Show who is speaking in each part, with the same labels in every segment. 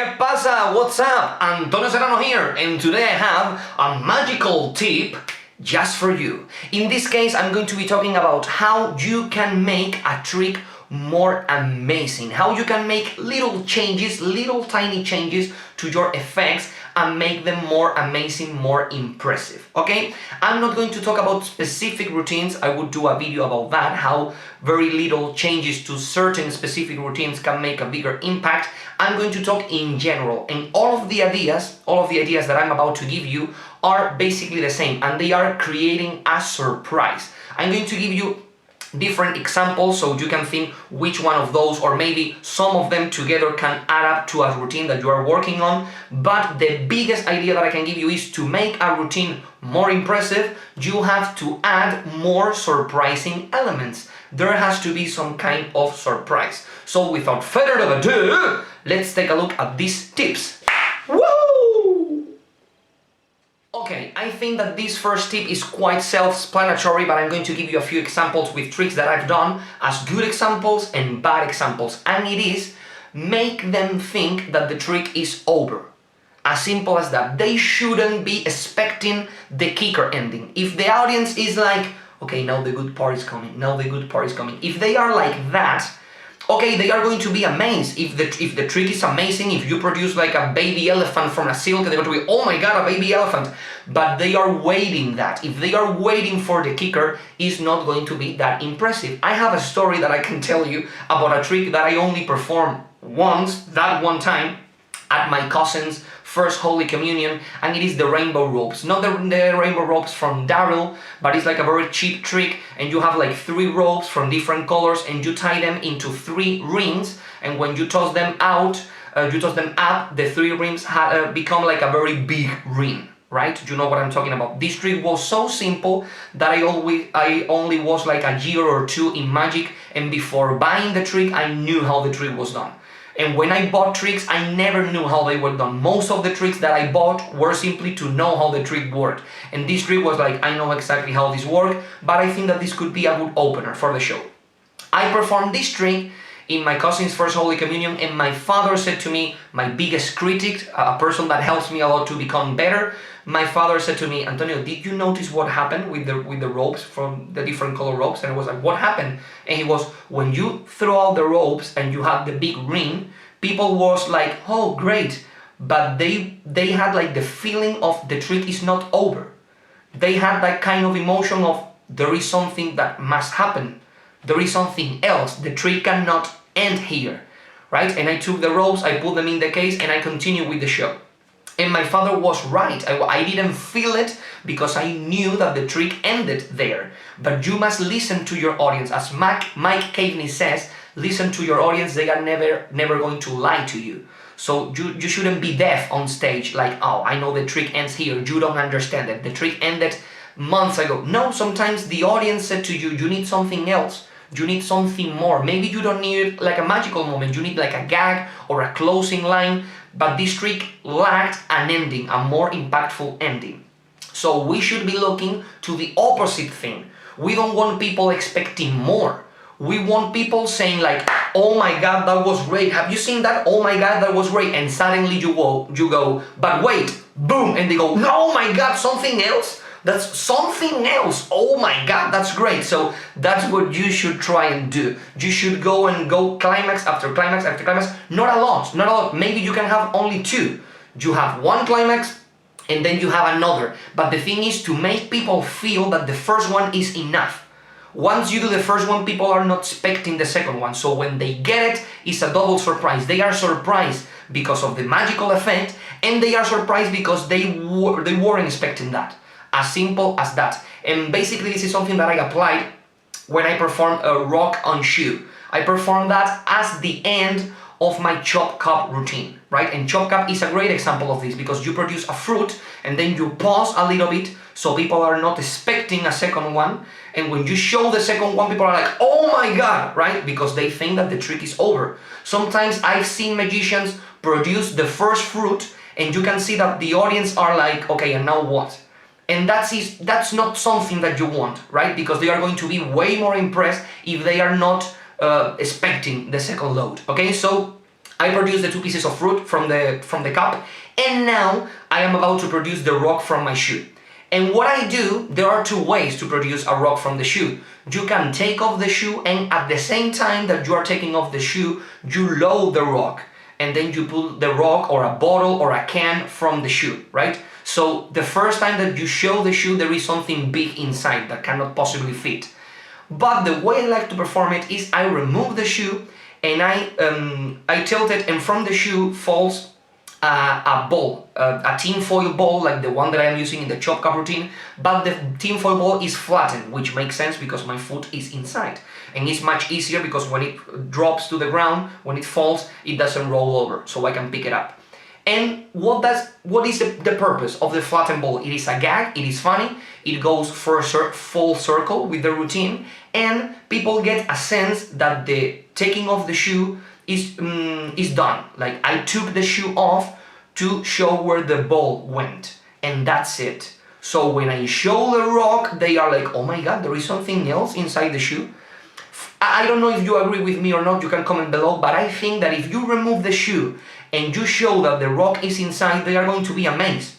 Speaker 1: ¿Qué pasa? What's up? Antonio Serrano here, and today I have a magical tip just for you. In this case, I'm going to be talking about how you can make a trick more amazing, how you can make little changes, little tiny changes to your effects and make them more amazing, more impressive, okay? I'm not going to talk about specific routines. I would do a video about that, how very little changes to certain specific routines can make a bigger impact. I'm going to talk in general, and all of the ideas that I'm about to give you are basically the same, and they are creating a surprise. I'm going to give you different examples so you can think which one of those, or maybe some of them together, can add up to a routine that you are working on. But the biggest idea that I can give you is to make a routine more impressive, you have to add more surprising elements. There has to be some kind of surprise. So without further ado, let's take a look at these tips. Woo! Okay, I think that this first tip is quite self-explanatory, but I'm going to give you a few examples with tricks that I've done as good examples and bad examples. And it is, make them think that the trick is over. As simple as that. They shouldn't be expecting the kicker ending. If the audience is like, okay, now the good part is coming, now the good part is coming. If they are like that, okay, they are going to be amazed. If the trick is amazing, if you produce like a baby elephant from a silk, they're going to be, oh my god, a baby elephant. But they are waiting that. If they are waiting for the kicker, it's not going to be that impressive. I have a story that I can tell you about a trick that I only performed once, that one time, at my cousin's first Holy Communion, and it is the rainbow ropes. Not the rainbow ropes from Daryl, but it's like a very cheap trick, and you have like 3 ropes from different colors, and you tie them into 3 rings, and when you toss them out, you toss them up, the 3 rings become like a very big ring, right? You know what I'm talking about. This trick was so simple that I only was like a year or 2 in magic, and before buying the trick, I knew how the trick was done. And when I bought tricks, I never knew how they were done. Most of the tricks that I bought were simply to know how the trick worked. And this trick was like, I know exactly how this worked, but I think that this could be a good opener for the show. I performed this trick in my cousin's first Holy Communion, and my father said to me, my biggest critic, a person that helps me a lot to become better, my father said to me, Antonio, did you notice what happened with the ropes, from the different color ropes? And I was like, what happened? And he was, when you throw out the ropes and you had the big ring, people was like, oh great, but they had like the feeling of the trick is not over. They had that kind of emotion of, there is something that must happen. There is something else. The trick cannot end here, right? And I took the ropes, I put them in the case, and I continued with the show. And my father was right. I didn't feel it because I knew that the trick ended there. But you must listen to your audience. As Mike Caveney says, listen to your audience. They are never going to lie to you. So you shouldn't be deaf on stage like, oh, I know the trick ends here. You don't understand it. The trick ended months ago. No, sometimes the audience said to you, you need something else. You need something more. Maybe you don't need like a magical moment. You need like a gag or a closing line. But this trick lacked an ending, a more impactful ending. So we should be looking to the opposite thing. We don't want people expecting more. We want people saying like, oh my god, that was great. Have you seen that? Oh my god, that was great. And suddenly you go, but wait, boom. And they go, no, my god, something else? That's something else. Oh my god, that's great. So that's what you should try and do. You should go climax after climax after climax. Not a lot. Maybe you can have only 2. You have one climax and then you have another. But the thing is to make people feel that the first one is enough. Once you do the first one, people are not expecting the second one. So when they get it, it's a double surprise. They are surprised because of the magical effect, and they are surprised because they weren't expecting that. As simple as that. And basically this is something that I applied when I performed a rock on shoe. I performed that as the end of my chop cup routine, right? And chop cup is a great example of this because you produce a fruit and then you pause a little bit so people are not expecting a second one. And when you show the second one, people are like, oh my god, right? Because they think that the trick is over. Sometimes I've seen magicians produce the first fruit and you can see that the audience are like, okay, and now what? And that's not something that you want, right? Because they are going to be way more impressed if they are not expecting the second load, okay? So I produced the two pieces of fruit from the cup, and now I am about to produce the rock from my shoe. And what I do, there are two ways to produce a rock from the shoe. You can take off the shoe, and at the same time that you are taking off the shoe, you load the rock. And then you pull the rock or a bottle or a can from the shoe, right? So the first time that you show the shoe, there is something big inside that cannot possibly fit. But the way I like to perform it is I remove the shoe and I tilt it, and from the shoe falls a ball, a tinfoil ball like the one that I am using in the chop cup routine, but the tinfoil ball is flattened, which makes sense because my foot is inside. And it's much easier because when it drops to the ground, when it falls, it doesn't roll over, so I can pick it up. And what is the purpose of the flattened ball? It is a gag, it is funny, it goes for a full circle with the routine, and people get a sense that the taking off the shoe is done. Like, I took the shoe off to show where the ball went, and that's it. So when I show the rock, they are like, oh my god, there is something else inside the shoe. I don't know if you agree with me or not, you can comment below, but I think that if you remove the shoe and you show that the rock is inside, they are going to be amazed.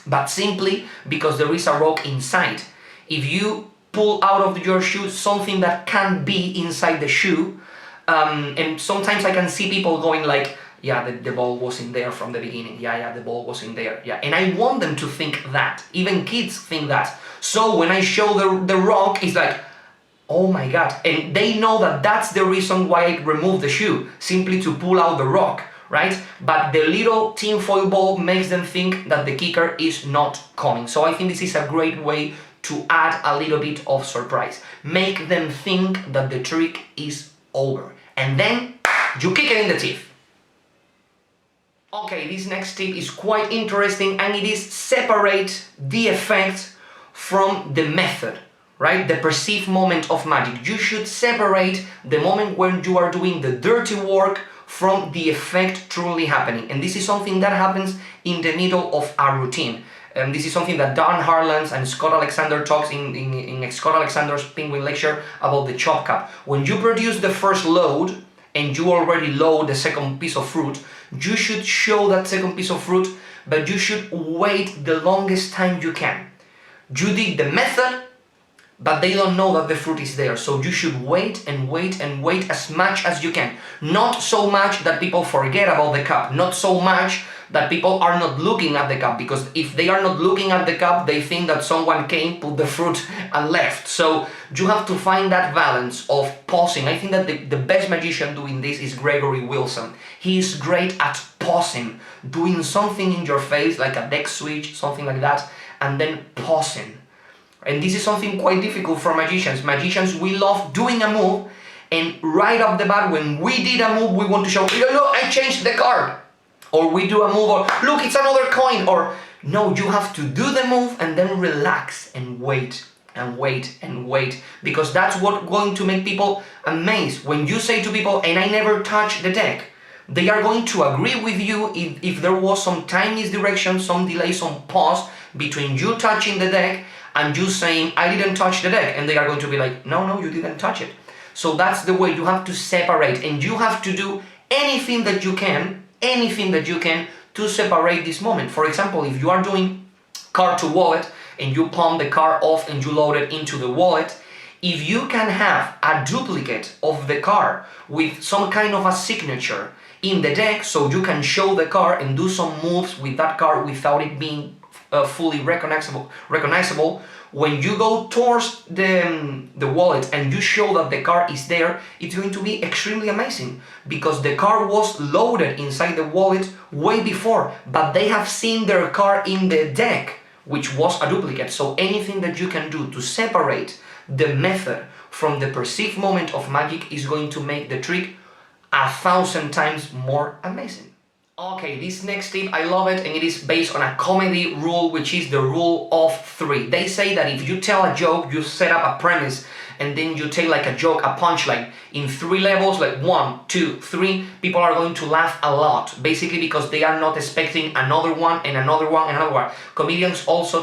Speaker 1: But simply because there is a rock inside. If you pull out of your shoe something that can't be inside the shoe, and sometimes I can see people going like, yeah, the ball was in there from the beginning, yeah, the ball was in there, yeah. And I want them to think that, even kids think that. So when I show the rock, it's like, oh my god, and they know that that's the reason why I removed the shoe, simply to pull out the rock, right? But the little tinfoil ball makes them think that the kicker is not coming. So I think this is a great way to add a little bit of surprise. Make them think that the trick is over, and then you kick it in the teeth. Okay, this next tip is quite interesting, and it is separate the effect from the method. Right? The perceived moment of magic. You should separate the moment when you are doing the dirty work from the effect truly happening. And this is something that happens in the middle of a routine. This is something that Dan Harlands and Scott Alexander talks in Scott Alexander's Penguin lecture about the chop cup. When you produce the first load and you already load the second piece of fruit, you should show that second piece of fruit, but you should wait the longest time you can. You did the method, but they don't know that the fruit is there, so you should wait and wait and wait as much as you can. Not so much that people forget about the cup, not so much that people are not looking at the cup, because if they are not looking at the cup, they think that someone came, put the fruit and left. So you have to find that balance of pausing. I think that the best magician doing this is Gregory Wilson. He is great at pausing, doing something in your face, like a deck switch, something like that, and then pausing. And this is something quite difficult for magicians. Magicians, we love doing a move, and right off the bat, when we did a move, we want to show, look, I changed the card. Or we do a move, or look, it's another coin. Or no, you have to do the move and then relax and wait and wait and wait, because that's what's going to make people amazed. When you say to people, and I never touch the deck, they are going to agree with you if there was some time misdirection, some delay, some pause between you touching the deck and you saying, I didn't touch the deck, and they are going to be like, no, you didn't touch it. So that's the way you have to separate, and you have to do anything that you can to separate this moment. For example, if you are doing card to wallet, and you palm the card off and you load it into the wallet, if you can have a duplicate of the card with some kind of a signature in the deck, so you can show the card and do some moves with that card without it being fully recognizable, when you go towards the wallet and you show that the card is there, it's going to be extremely amazing, because the card was loaded inside the wallet way before, but they have seen their card in the deck, which was a duplicate. So anything that you can do to separate the method from the perceived moment of magic is going to make the trick 1,000 times more amazing. Okay, this next tip, I love it, and it is based on a comedy rule, which is the rule of 3. They say that if you tell a joke, you set up a premise, and then you take like a joke, a punchline, in 3 levels, like 1, 2, 3, people are going to laugh a lot, basically because they are not expecting another one, and another one, and another one. Comedians also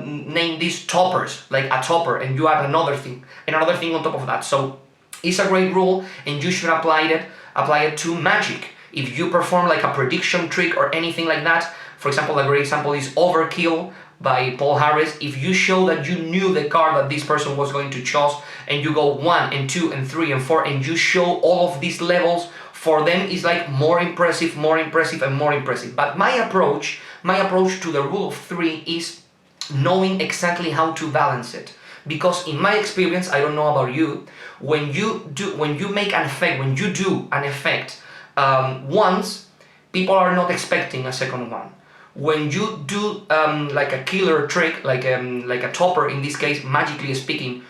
Speaker 1: name these toppers, like a topper, and you add another thing on top of that. So it's a great rule, and you should apply it to magic. If you perform like a prediction trick or anything like that, for example, a great example is Overkill by Paul Harris. If you show that you knew the card that this person was going to choose, and you go 1 and 2 and 3 and 4, and you show all of these levels, for them is like more impressive and more impressive. But my approach to the rule of 3 is knowing exactly how to balance it. Because in my experience, I don't know about you, when you do an effect once, people are not expecting a second one. When you do like a killer trick, like a topper in this case, magically speaking,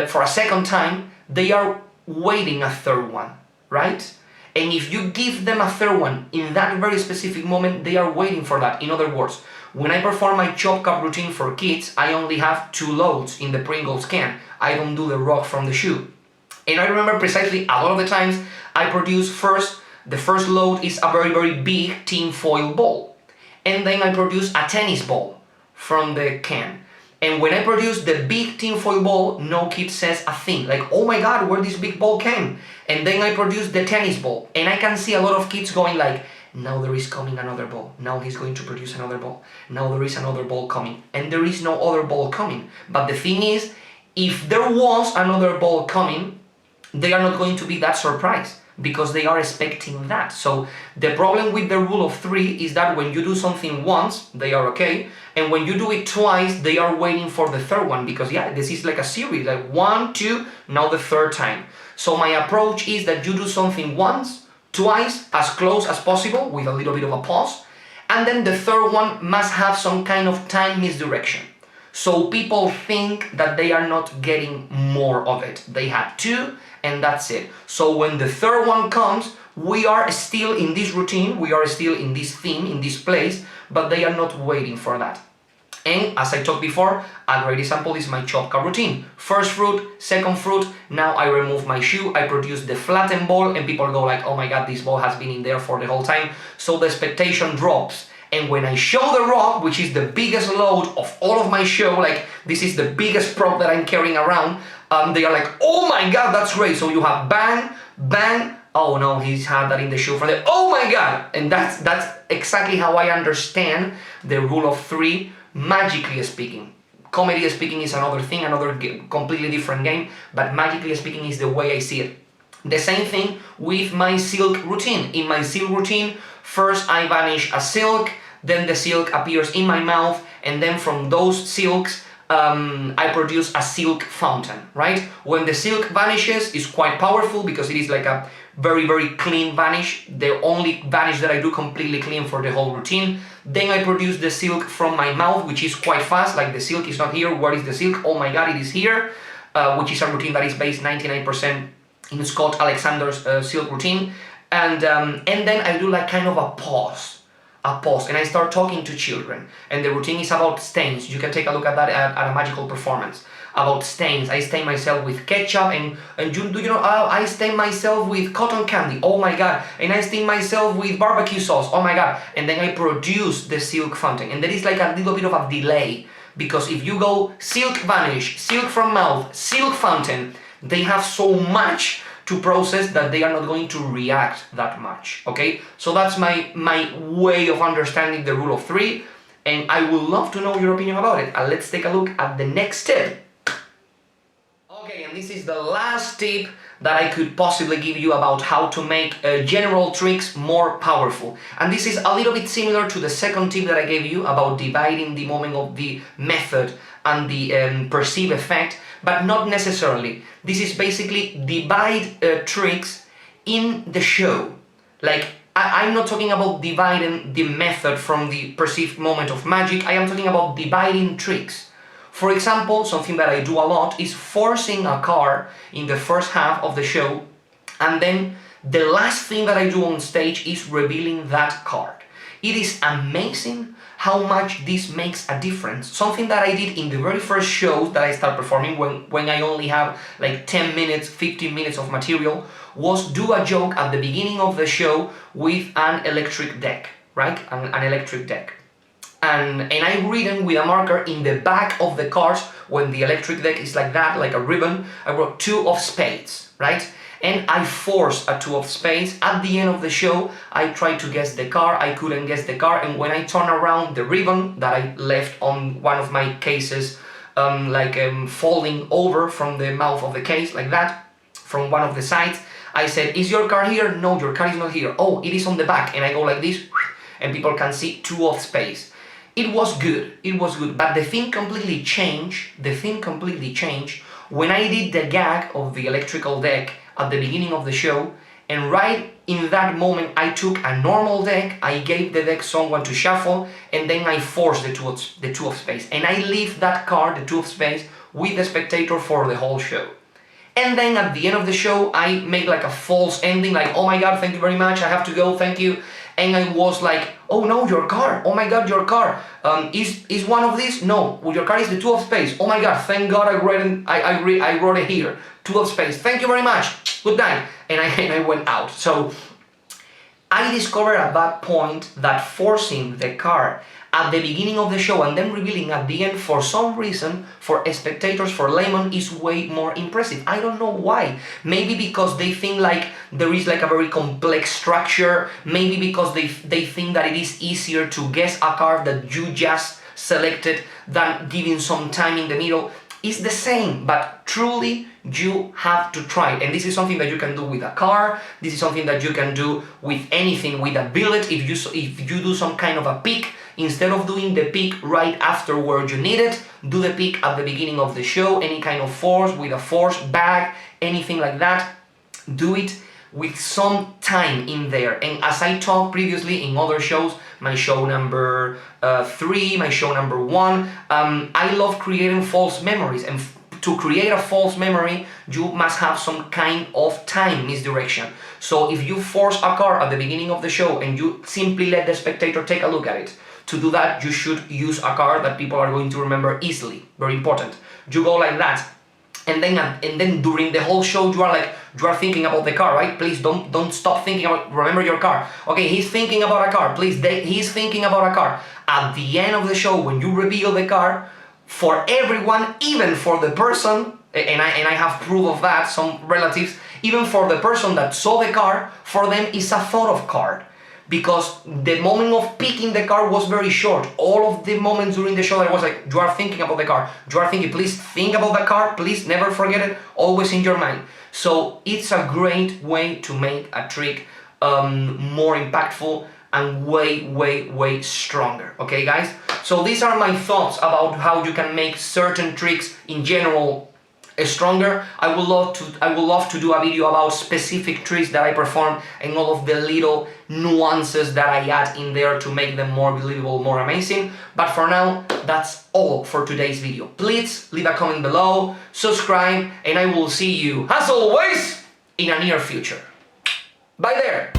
Speaker 1: for a second time, they are waiting a third one, right? And if you give them a third one in that very specific moment, they are waiting for that. In other words, when I perform my chop cup routine for kids, I only have 2 loads in the Pringles can. I don't do the rock from the shoe. And I remember precisely a lot of the times I produce the first load is a very, very big tin foil ball. And then I produce a tennis ball from the can. And when I produce the big tin foil ball, no kid says a thing. Like, oh my god, where this big ball came? And then I produce the tennis ball. And I can see a lot of kids going like, now there is coming another ball. Now he's going to produce another ball. Now there is another ball coming. And there is no other ball coming. But the thing is, if there was another ball coming, they are not going to be that surprised, because they are expecting that. So the problem with the rule of 3 is that when you do something once, they are okay, and when you do it twice, they are waiting for the third one, because yeah, this is like a series, like 1, 2, now the third time. So my approach is that you do something once, twice, as close as possible, with a little bit of a pause, and then the third one must have some kind of time misdirection. So people think that they are not getting more of it. They had 2, and that's it. So when the third one comes, we are still in this routine, we are still in this theme, in this place, but they are not waiting for that. And as I talked before, a great example is my chop cup routine. First fruit, second fruit, now I remove my shoe, I produce the flattened ball, and people go like, oh my god, this ball has been in there for the whole time. So the expectation drops. And when I show the rock, which is the biggest load of all of my show, like this is the biggest prop that I'm carrying around, they are like, oh my god, that's great. So you have bang, bang, oh no, he's had that in the shoe for the, oh my god. And that's exactly how I understand the rule of 3, magically speaking. Comedy speaking is another thing, another completely different game, but magically speaking is the way I see it. The same thing with my silk routine. In my silk routine, first I vanish a silk, then the silk appears in my mouth, and then from those silks, I produce a silk fountain, right? When the silk vanishes, it's quite powerful because it is like a very, very clean vanish, the only vanish that I do completely clean for the whole routine. Then I produce the silk from my mouth, which is quite fast, like the silk is not here, where is the silk? Oh my god, it is here, which is a routine that is based 99% in Scott Alexander's silk routine. And then I do like kind of a pause, and I start talking to children. And the routine is about stains. You can take a look at that at a magical performance. About stains. I stain myself with ketchup, and you know, I stain myself with cotton candy, oh my god, and I stain myself with barbecue sauce, oh my god, and then I produce the silk fountain. And there is like a little bit of a delay, because if you go silk vanish, silk from mouth, silk fountain, they have so much to process that they are not going to react that much, okay? So that's my way of understanding the rule of 3, and I would love to know your opinion about it. And let's take a look at the next tip. Okay, and this is the last tip that I could possibly give you about how to make general tricks more powerful. And this is a little bit similar to the second tip that I gave you about dividing the moment of the method and the perceived effect, but not necessarily. This is basically divide tricks in the show. Like, I'm not talking about dividing the method from the perceived moment of magic, I am talking about dividing tricks. For example, something that I do a lot is forcing a card in the first half of the show, and then the last thing that I do on stage is revealing that card. It is amazing how much this makes a difference. Something that I did in the very first shows that I start performing when I only have like 10 minutes, 15 minutes of material, was do a joke at the beginning of the show with an electric deck, right? An electric deck. And I've written with a marker in the back of the cards, when the electric deck is like that, like a ribbon, I wrote 2 of spades, right? and I forced a 2 of spades. At the end of the show, I tried to guess the card, I couldn't guess the card, and when I turned around the ribbon that I left on one of my cases, falling over from the mouth of the case, like that, from one of the sides, I said, is your card here? No, your card is not here. Oh, it is on the back, and I go like this, and people can see 2 of spades. It was good, but the thing completely changed, when I did the gag of the electrical deck at the beginning of the show, and right in that moment I took a normal deck, I gave the deck someone to shuffle, and then I forced the two of spades, and I leave that card, the 2 of spades, with the spectator for the whole show. And then at the end of the show, I made like a false ending, like, oh my god, thank you very much, I have to go, thank you. And I was like, oh no, your card, oh my god, your card. Is one of these? No, well, your card is the 2 of spades. Oh my god, thank god I wrote it here. 2 of spades, thank you very much, good night. And I went out. So I discovered at that point that forcing the card at the beginning of the show and then revealing at the end, for some reason, for spectators, for laymen, is way more impressive. I don't know why. Maybe because they think like there is like a very complex structure, maybe because they think that it is easier to guess a card that you just selected than giving some time in the middle. It's the same, but truly you have to try it. And this is something that you can do with a car, this is something that you can do with anything, with a billet. If you do some kind of a pick, instead of doing the pick right after where you need it, do the pick at the beginning of the show, any kind of force, with a force bag, anything like that. Do it with some time in there. And as I talked previously in other shows, my show number 3, my show number 1, I love creating false memories, and to create a false memory, you must have some kind of time misdirection. So if you force a card at the beginning of the show and you simply let the spectator take a look at it, to do that you should use a card that people are going to remember easily. Very important. You go like that, and then during the whole show you are thinking about the card, right? Please don't stop thinking about, remember your card. Okay, he's thinking about a card, please, he's thinking about a card. At the end of the show, when you reveal the card, for everyone, even for the person, and I have proof of that, some relatives, even for the person that saw the card, for them it's a thought of card. Because the moment of picking the card was very short. All of the moments during the show I was like, you are thinking about the card, you are thinking, please think about the card, please never forget it, always in your mind. So it's a great way to make a trick more impactful and way stronger. Okay guys, so these are my thoughts about how you can make certain tricks in general stronger. I would love to do a video about specific tricks that I perform and all of the little nuances that I add in there to make them more believable, more amazing. But for now, that's all for today's video. Please leave a comment below, subscribe, and I will see you, as always, in a near future. Bye there!